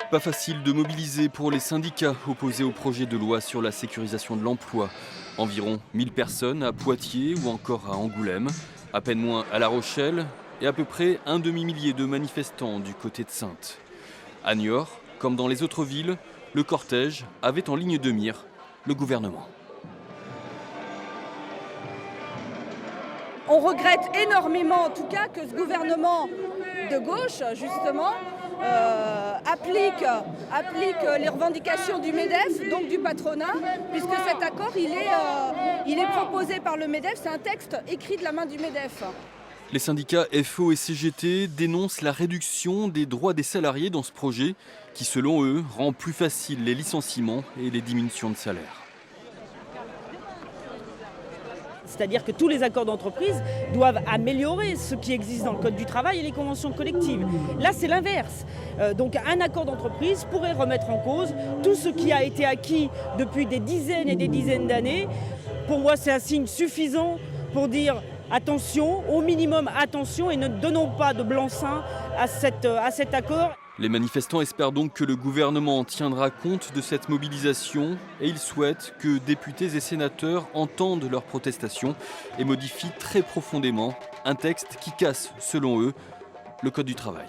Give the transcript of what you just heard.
Pas facile de mobiliser pour les syndicats opposés au projet de loi sur la sécurisation de l'emploi. Environ 1000 personnes à Poitiers ou encore à Angoulême, à peine moins à La Rochelle et à peu près un demi-millier de manifestants du côté de Saintes. À Niort, comme dans les autres villes, le cortège avait en ligne de mire le gouvernement. On regrette énormément en tout cas que ce gouvernement de gauche, justement, applique les revendications du MEDEF, donc du patronat, puisque cet accord, il est proposé par le MEDEF, c'est un texte écrit de la main du MEDEF. Les syndicats FO et CGT dénoncent la réduction des droits des salariés dans ce projet qui, selon eux, rend plus facile les licenciements et les diminutions de salaire. C'est-à-dire que tous les accords d'entreprise doivent améliorer ce qui existe dans le Code du travail et les conventions collectives. Là, c'est l'inverse. Donc un accord d'entreprise pourrait remettre en cause tout ce qui a été acquis depuis des dizaines et des dizaines d'années. Pour moi, c'est un signe suffisant pour dire attention, au minimum attention, et ne donnons pas de blanc-seing à cet accord. Les manifestants espèrent donc que le gouvernement tiendra compte de cette mobilisation et ils souhaitent que députés et sénateurs entendent leurs protestations et modifient très profondément un texte qui casse, selon eux, le Code du travail.